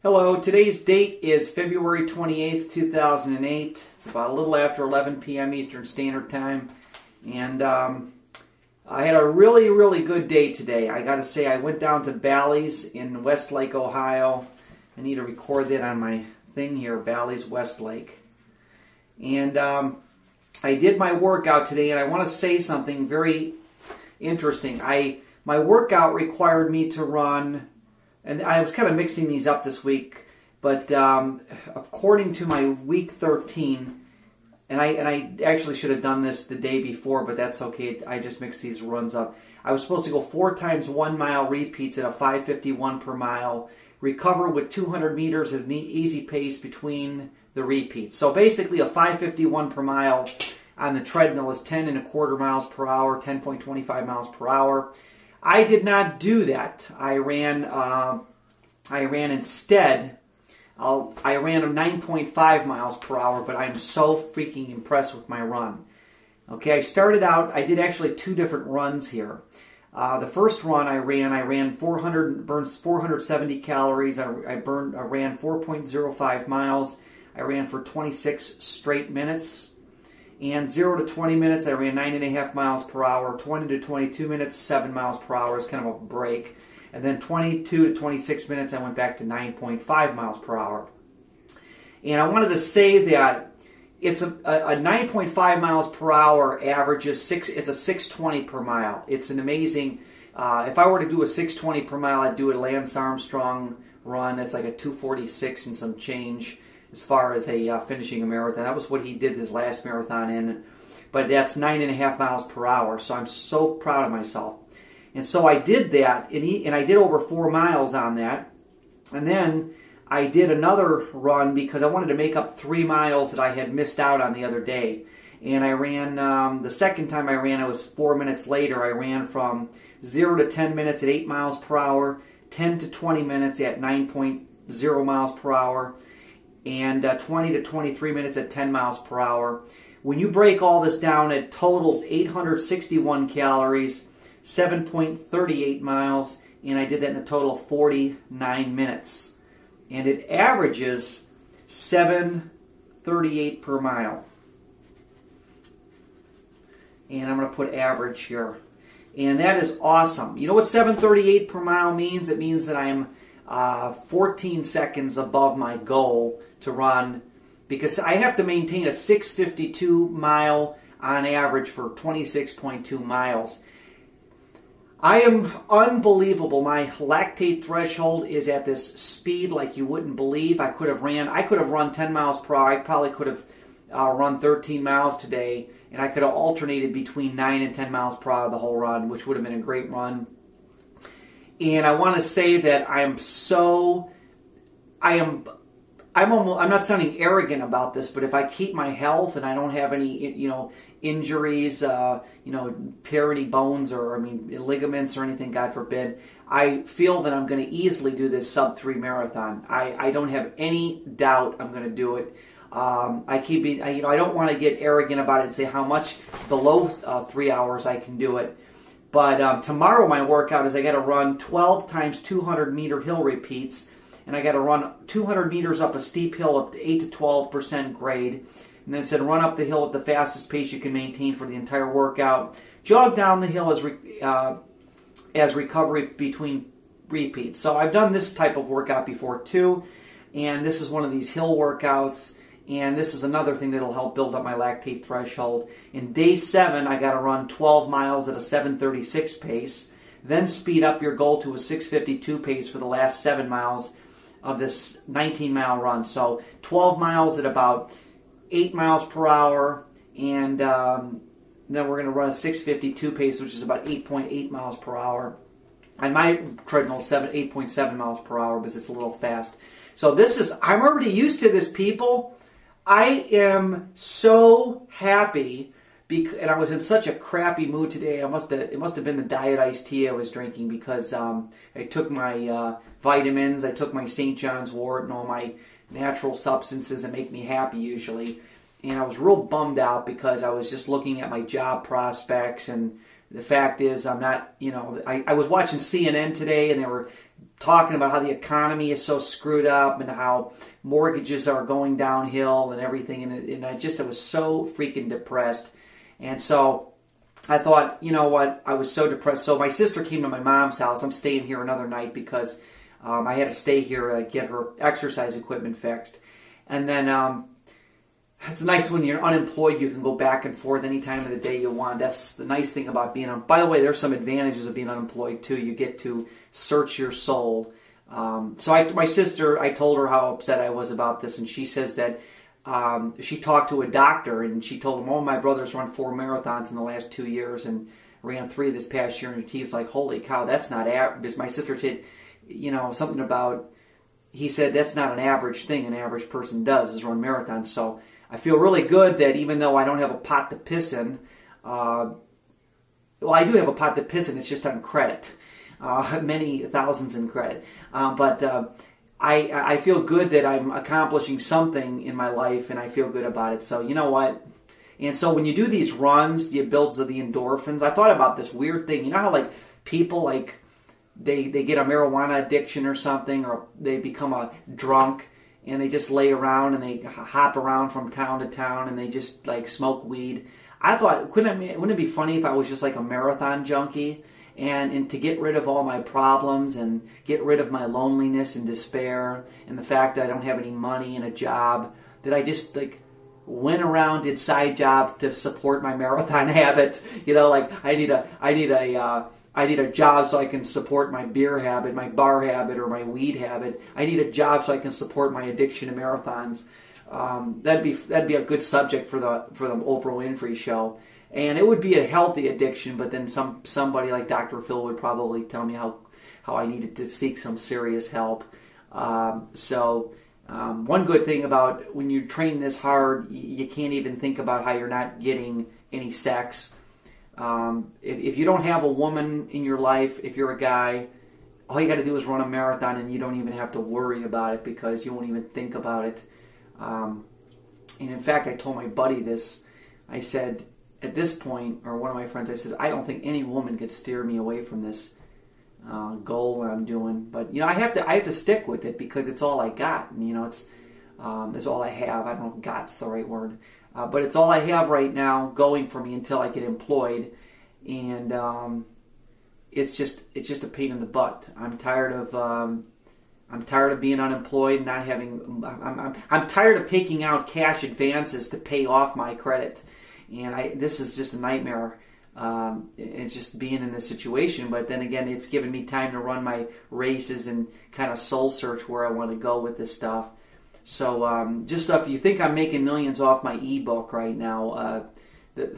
Hello, today's date is February 28th, 2008. It's about a little after 11 p.m. Eastern Standard Time. And I had a really good day today. I got to say, I went down to Bally's in Westlake, Ohio. I need to record that on my thing here, Bally's, Westlake. And I did my workout today, and I want to say something very interesting. My workout required me to run, and I was kind of mixing these up this week, but according to my week 13, and I actually should have done this the day before, but that's okay. I just mixed these runs up. I was supposed to go 4 times 1 mile repeats at a 5:51 per mile, recover with 200 meters at an easy pace between the repeats. So basically a 5:51 per mile on the treadmill is 10.25 miles per hour, 10.25 miles per hour. I did not do that. I ran instead. I ran a 9.5 miles per hour, but I'm so freaking impressed with my run. Okay, I started out. I did actually 2 different runs here. The first run I ran 470 calories. I ran 4.05 miles. I ran for 26 straight minutes. And 0 to 20 minutes, I ran 9.5 miles per hour. 20 to 22 minutes, 7 miles per hour is kind of a break. And then 22 to 26 minutes, I went back to 9.5 miles per hour. And I wanted to say that it's a 9.5 miles per hour average is it's a 6:20 per mile. It's an amazing. If I were to do a 6:20 per mile, I'd do a Lance Armstrong run. It's like a 2:46 and some change as far as finishing a marathon. That was what he did his last marathon in. But that's 9.5 miles per hour. So I'm so proud of myself. And so I did that, and I did over 4 miles on that. And then I did another run because I wanted to make up 3 miles that I had missed out on the other day. And I ran, the second time I ran, it was 4 minutes later. I ran from 0 to 10 minutes at 8 miles per hour, 10 to 20 minutes at 9.0 miles per hour, and 20 to 23 minutes at 10 miles per hour. When you break all this down, it totals 861 calories, 7.38 miles, and I did that in a total of 49 minutes. And it averages 7:38 per mile. And I'm going to put average here. And that is awesome. You know what 7:38 per mile means? It means that I am 14 seconds above my goal to run, because I have to maintain a 6:52 mile on average for 26.2 miles. I am unbelievable. My lactate threshold is at this speed like you wouldn't believe. I could have run 10 miles per hour. I probably could have run 13 miles today, and I could have alternated between 9 and 10 miles per hour the whole run, which would have been a great run. And I want to say that I'm not sounding arrogant about this, but if I keep my health and I don't have any, injuries, tear any bones or ligaments or anything, God forbid, I feel that I'm going to easily do this sub-3 marathon. I don't have any doubt I'm going to do it. I don't want to get arrogant about it and say how much below 3 hours I can do it. But tomorrow my workout is I got to run 12 times 200 meter hill repeats, and I got to run 200 meters up a steep hill up to 8 to 12% grade. And then it said run up the hill at the fastest pace you can maintain for the entire workout. Jog down the hill as recovery between repeats. So I've done this type of workout before too, and this is one of these hill workouts. And this is another thing that will help build up my lactate threshold. In day 7, I got to run 12 miles at a 7:36 pace. Then speed up your goal to a 6:52 pace for the last 7 miles of this 19-mile run. So 12 miles at about 8 miles per hour. And then we're going to run a 6:52 pace, which is about 8.8 miles per hour. And my treadmill is 8.7 miles per hour because it's a little fast. So I'm already used to this, people. I am so happy, and I was in such a crappy mood today. It must have been the diet iced tea I was drinking, because I took my vitamins, I took my St. John's wort and all my natural substances that make me happy usually. And I was real bummed out because I was just looking at my job prospects, and the fact is I'm not, I was watching CNN today, and they were talking about how the economy is so screwed up and how mortgages are going downhill and everything. And I was so freaking depressed. And so I thought, you know what, I was so depressed. So my sister came to my mom's house. I'm staying here another night because I had to stay here to get her exercise equipment fixed. And then it's nice when you're unemployed, you can go back and forth any time of the day you want. That's the nice thing about being unemployed. By the way, there's some advantages of being unemployed too. You get to search your soul. My sister, I told her how upset I was about this, and she says that she talked to a doctor, and she told him, my brother's run 4 marathons in the last 2 years and ran 3 this past year, and he was like, holy cow, that's not average. My sister said, something about, he said that's not an average thing an average person does is run marathons. So I feel really good that even though I don't have a pot to piss in, I do have a pot to piss in, it's just on credit. Many thousands in credit. But I feel good that I'm accomplishing something in my life, and I feel good about it. So you know what? And so when you do these runs, it builds the endorphins. I thought about this weird thing. You know how like people like they get a marijuana addiction or something, or they become a drunk and they just lay around and they hop around from town to town and they just like smoke weed. I thought, wouldn't it be funny if I was just like a marathon junkie? And to get rid of all my problems and get rid of my loneliness and despair and the fact that I don't have any money and a job, that I just like went around, did side jobs to support my marathon habit. Like I need a job so I can support my beer habit, my bar habit, or my weed habit. I need a job so I can support my addiction to marathons. That'd be a good subject for the Oprah Winfrey show. And it would be a healthy addiction, but then somebody like Dr. Phil would probably tell me how I needed to seek some serious help. One good thing about when you train this hard, you can't even think about how you're not getting any sex. If you don't have a woman in your life, if you're a guy, all you got to do is run a marathon and you don't even have to worry about it because you won't even think about it. And in fact, I told my buddy this. I said, at this point, or one of my friends, I says, I don't think any woman could steer me away from this goal that I'm doing. But I have to stick with it because it's all I got. And, it's all I have. I don't know if "got's" the right word, but it's all I have right now going for me until I get employed. And it's just a pain in the butt. I'm tired of being unemployed, not having. I'm tired of taking out cash advances to pay off my credit. And this is just a nightmare. It's just being in this situation. But then again, it's given me time to run my races and kind of soul search where I want to go with this stuff. So if you think I'm making millions off my ebook right now,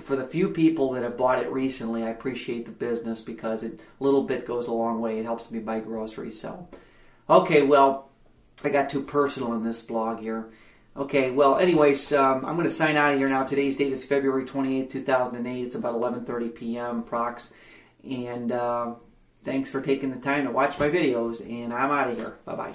for the few people that have bought it recently, I appreciate the business because a little bit goes a long way. It helps me buy groceries. So, okay, well, I got too personal in this blog here. Okay, well, anyways, I'm going to sign out of here now. Today's date is February 28th, 2008. It's about 11:30 p.m. prox. And thanks for taking the time to watch my videos. And I'm out of here. Bye-bye.